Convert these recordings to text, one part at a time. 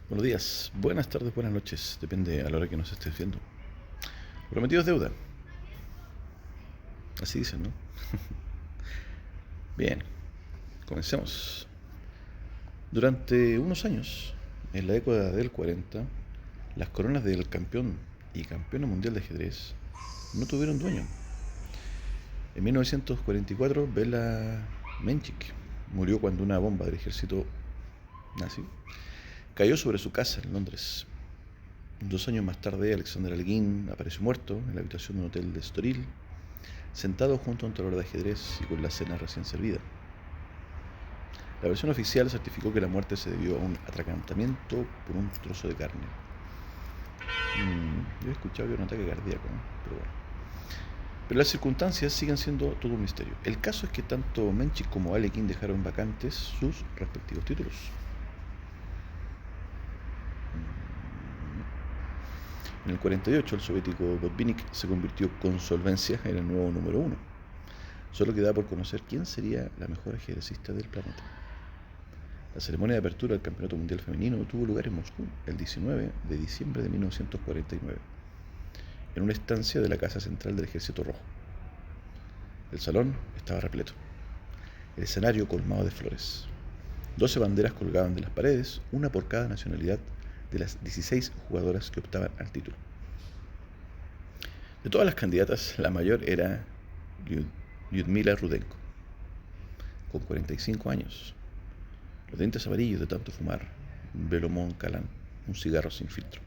Buenos días, buenas tardes, buenas noches, depende a la hora que nos estés viendo. Prometido es deuda, así dicen, ¿no? Bien, comencemos. Durante unos años, en la década del 40, las coronas del campeón y campeona mundial de ajedrez no tuvieron dueño. En 1944, Bela Menchik murió cuando una bomba del ejército nazi cayó sobre su casa en Londres. 2 años más tarde, Alexander Alguín apareció muerto en la habitación de un hotel de Estoril, sentado junto a un tablero de ajedrez y con la cena recién servida. La versión oficial certificó que la muerte se debió a un atragantamiento por un trozo de carne. Yo he escuchado que era un ataque cardíaco, ¿no? Pero bueno. Pero las circunstancias siguen siendo todo un misterio. El caso es que tanto Menchik como Alekhine dejaron vacantes sus respectivos títulos. En el 48, el soviético Botvinnik se convirtió con solvencia en el nuevo número uno. Solo queda por conocer quién sería la mejor ajedrecista del planeta. La ceremonia de apertura del Campeonato Mundial Femenino tuvo lugar en Moscú el 19 de diciembre de 1949, en una estancia de la Casa Central del Ejército Rojo. El salón estaba repleto, el escenario colmado de flores. 12 banderas colgaban de las paredes, una por cada nacionalidad de las 16 jugadoras que optaban al título. De todas las candidatas, la mayor era Lyudmila Rudenko, con 45 años, los dientes amarillos de tanto fumar, Velomón Kalan, un cigarro sin filtro.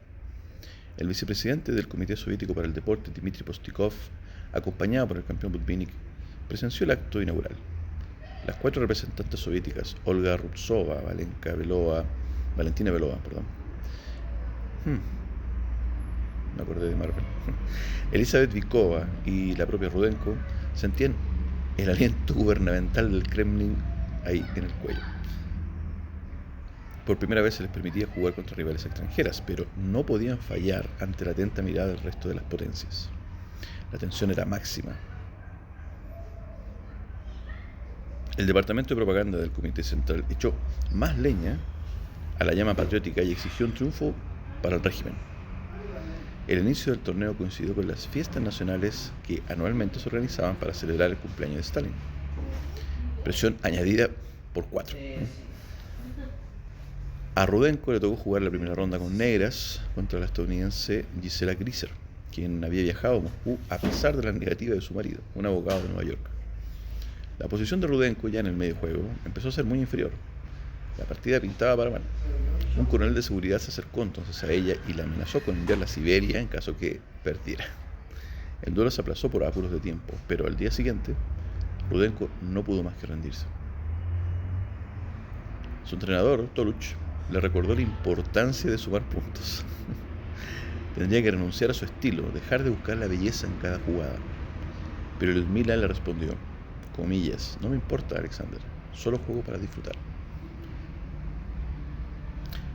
El vicepresidente del Comité Soviético para el Deporte, Dmitry Postikov, acompañado por el campeón Botvinnik, presenció el acto inaugural. Las 4 representantes soviéticas, Olga Rubtsova, Valentina Belova, me acordé de Marvel, Elizabeth Vikova y la propia Rudenko sentían el aliento gubernamental del Kremlin ahí en el cuello. Por primera vez se les permitía jugar contra rivales extranjeras, pero no podían fallar ante la atenta mirada del resto de las potencias. La tensión era máxima. El departamento de propaganda del Comité Central echó más leña a la llama patriótica y exigió un triunfo para el régimen. El inicio del torneo coincidió con las fiestas nacionales que anualmente se organizaban para celebrar el cumpleaños de Stalin. Presión añadida por 4. A Rudenko le tocó jugar la primera ronda con negras contra la estadounidense Gisela Greiser, quien había viajado a Moscú a pesar de la negativa de su marido, un abogado de Nueva York. La posición de Rudenko ya en el medio juego empezó a ser muy inferior. La partida pintaba para mal. Un coronel de seguridad se acercó entonces a ella y la amenazó con enviarla a Siberia en caso que perdiera. El duelo se aplazó por apuros de tiempo, pero al día siguiente, Rudenko no pudo más que rendirse. Su entrenador, Toluch, le recordó la importancia de sumar puntos. Tendría que renunciar a su estilo, dejar de buscar la belleza en cada jugada. Pero Lyudmila le respondió, comillas, no me importa, Alexander, solo juego para disfrutar.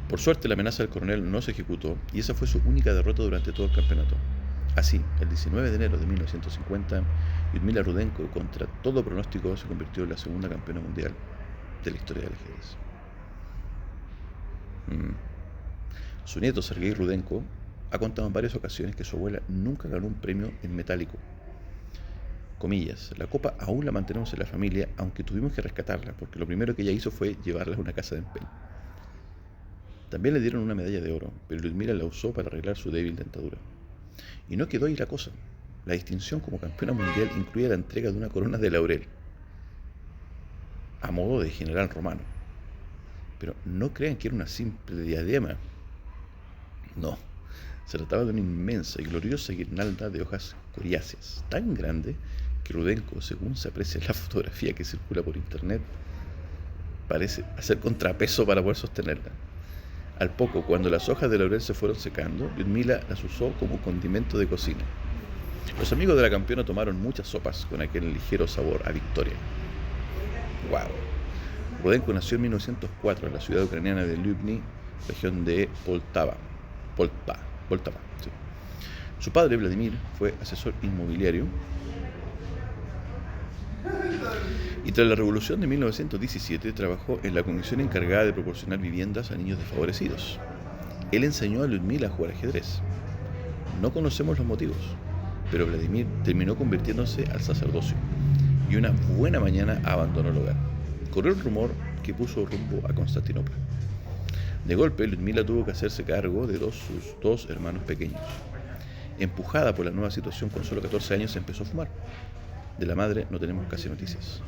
Por suerte, la amenaza del coronel no se ejecutó y esa fue su única derrota durante todo el campeonato. Así, el 19 de enero de 1950, Lyudmila Rudenko, contra todo pronóstico, se convirtió en la segunda campeona mundial de la historia del ajedrez. Su nieto, Sergei Rudenko, ha contado en varias ocasiones que su abuela nunca ganó un premio en metálico. Comillas, la copa aún la mantenemos en la familia, aunque tuvimos que rescatarla, porque lo primero que ella hizo fue llevarla a una casa de empeño. También le dieron una medalla de oro, pero Lyudmila la usó para arreglar su débil dentadura. Y no quedó ahí la cosa. La distinción como campeona mundial incluía la entrega de una corona de laurel, a modo de general romano. Pero no crean que era una simple diadema. No, se trataba de una inmensa y gloriosa guirnalda de hojas coriáceas, tan grande que Rudenko, según se aprecia en la fotografía que circula por internet, parece hacer contrapeso para poder sostenerla. Al poco, cuando las hojas de laurel se fueron secando, Lyudmila las usó como condimento de cocina. Los amigos de la campeona tomaron muchas sopas con aquel ligero sabor a victoria. ¡Wow! Rudenko nació en 1904 en la ciudad ucraniana de Lyubny, región de Poltava. Sí. Su padre, Vladimir, fue asesor inmobiliario y tras la revolución de 1917 trabajó en la comisión encargada de proporcionar viviendas a niños desfavorecidos. Él enseñó a Lyudmila a jugar ajedrez. No conocemos los motivos, pero Vladimir terminó convirtiéndose al sacerdocio y una buena mañana abandonó el hogar. Corrió el rumor que puso rumbo a Constantinopla. De golpe, Lyudmila tuvo que hacerse cargo de sus dos hermanos pequeños. Empujada por la nueva situación, con solo 14 años empezó a fumar. De la madre no tenemos casi noticias.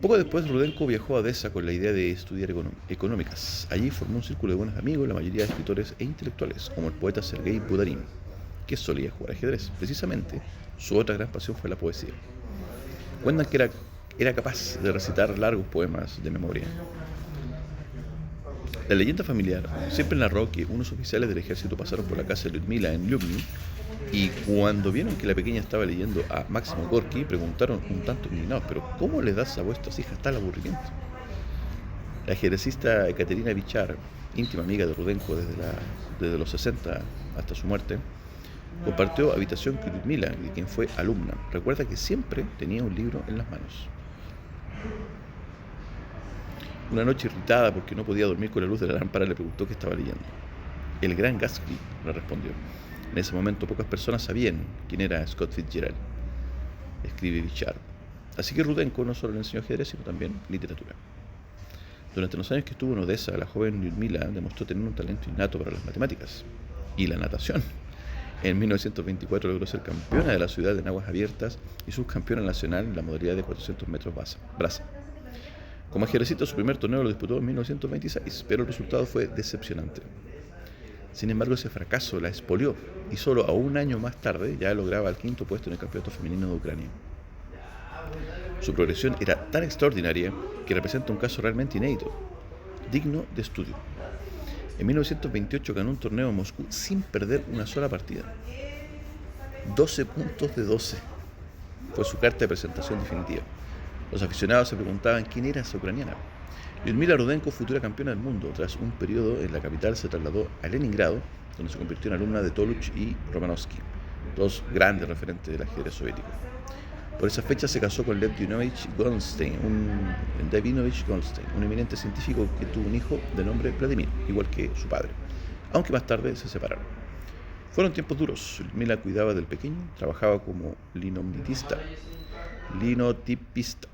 Poco después, Rudenko viajó a Odessa con la idea de estudiar económicas. Allí formó un círculo de buenos amigos, la mayoría de escritores e intelectuales, como el poeta Sergei Budarin, que solía jugar ajedrez. Precisamente, su otra gran pasión fue la poesía. Cuentan que era capaz de recitar largos poemas de memoria. La leyenda familiar siempre narró que unos oficiales del ejército pasaron por la casa de Lyudmila en Lyubny y cuando vieron que la pequeña estaba leyendo a Máximo Gorki, preguntaron un tanto indignados: ¿pero cómo les das a vuestras hijas tal aburrimiento? La ajedrecista Ekaterina Vichar, íntima amiga de Rudenko desde los 60 hasta su muerte, compartió habitación con Lyudmila, de quien fue alumna. Recuerda que siempre tenía un libro en las manos. Una noche, irritada porque no podía dormir con la luz de la lámpara, le preguntó qué estaba leyendo. El gran Gatsby, le respondió. En ese momento pocas personas sabían quién era Scott Fitzgerald, escribe Richard. Así que Rudenko no solo le enseñó ajedrez, sino también literatura. Durante los años que estuvo en Odessa, la joven Lyudmila demostró tener un talento innato para las matemáticas y la natación. En 1924 logró ser campeona de la ciudad en aguas abiertas y subcampeona nacional en la modalidad de 400 metros braza. Como ajedrecista, su primer torneo lo disputó en 1926, pero el resultado fue decepcionante. Sin embargo, ese fracaso la expolió y solo a un año más tarde ya lograba el 5º puesto en el campeonato femenino de Ucrania. Su progresión era tan extraordinaria que representa un caso realmente inédito, digno de estudio. En 1928 ganó un torneo en Moscú sin perder una sola partida. 12 puntos de 12 fue su carta de presentación definitiva. Los aficionados se preguntaban quién era esa ucraniana. Lyudmila Rudenko, futura campeona del mundo, tras un periodo en la capital se trasladó a Leningrado, donde se convirtió en alumna de Toluch y Romanovsky, dos grandes referentes del ajedrez soviético. Por esa fecha se casó con Lev Dinovich Goldstein, un eminente científico que tuvo un hijo de nombre Vladimir, igual que su padre, aunque más tarde se separaron. Fueron tiempos duros. Lyudmila cuidaba del pequeño, trabajaba como linotipista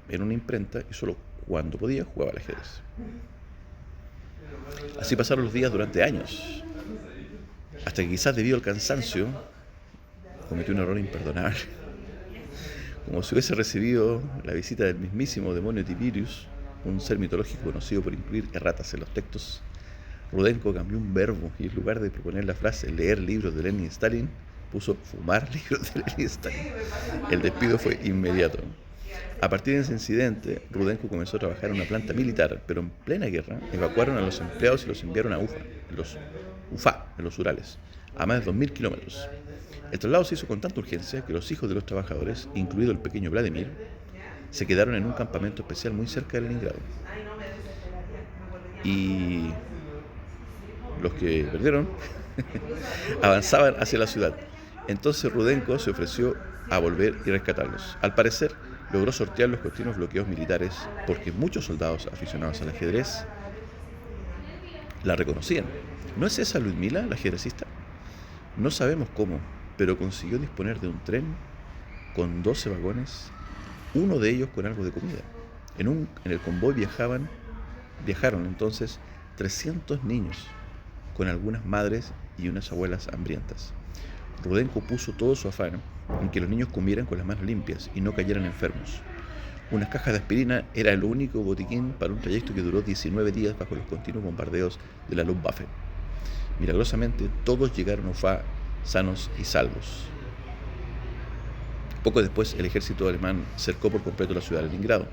en una imprenta y solo cuando podía jugaba al ajedrez. Así pasaron los días durante años, hasta que quizás debido al cansancio cometió un error imperdonable. Como si hubiese recibido la visita del mismísimo demonio Tiberius, un ser mitológico conocido por incluir erratas en los textos, Rudenko cambió un verbo y en lugar de proponer la frase leer libros de Lenin y Stalin, puso fumar libros de Lenin y Stalin. El despido fue inmediato. A partir de ese incidente, Rudenko comenzó a trabajar en una planta militar, pero en plena guerra evacuaron a los empleados y los enviaron a Ufa, en los Urales, a más de 2.000 kilómetros. El traslado se hizo con tanta urgencia que los hijos de los trabajadores, incluido el pequeño Vladimir, se quedaron en un campamento especial muy cerca de Leningrado. Y los que perdieron avanzaban hacia la ciudad. Entonces Rudenko se ofreció a volver y rescatarlos. Al parecer, logró sortear los continuos bloqueos militares porque muchos soldados aficionados al ajedrez la reconocían. ¿No es esa Lyudmila, la ajedrecista? No sabemos cómo, pero consiguió disponer de un tren con 12 vagones, uno de ellos con algo de comida. En el convoy viajaron entonces 300 niños, con algunas madres y unas abuelas hambrientas. Rudenko puso todo su afán en que los niños comieran con las manos limpias y no cayeran enfermos. Unas cajas de aspirina era el único botiquín para un trayecto que duró 19 días bajo los continuos bombardeos de la Luftwaffe. Milagrosamente, todos llegaron a Ufa sanos y salvos. Poco después, el ejército alemán cercó por completo la ciudad de Leningrado.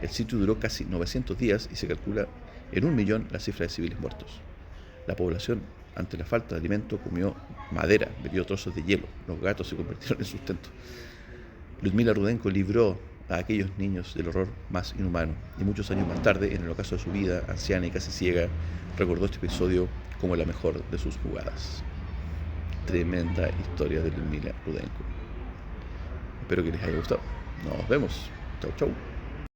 El sitio duró casi 900 días y se calcula en 1 millón la cifra de civiles muertos. La población, ante la falta de alimento, comió madera, bebió trozos de hielo. Los gatos se convirtieron en sustento. Lyudmila Rudenko libró a aquellos niños del horror más inhumano. Y muchos años más tarde, en el ocaso de su vida, anciana y casi ciega, recordó este episodio como la mejor de sus jugadas. Tremenda historia de Lyudmila Rudenko. Espero que les haya gustado. Nos vemos. Chau, chau.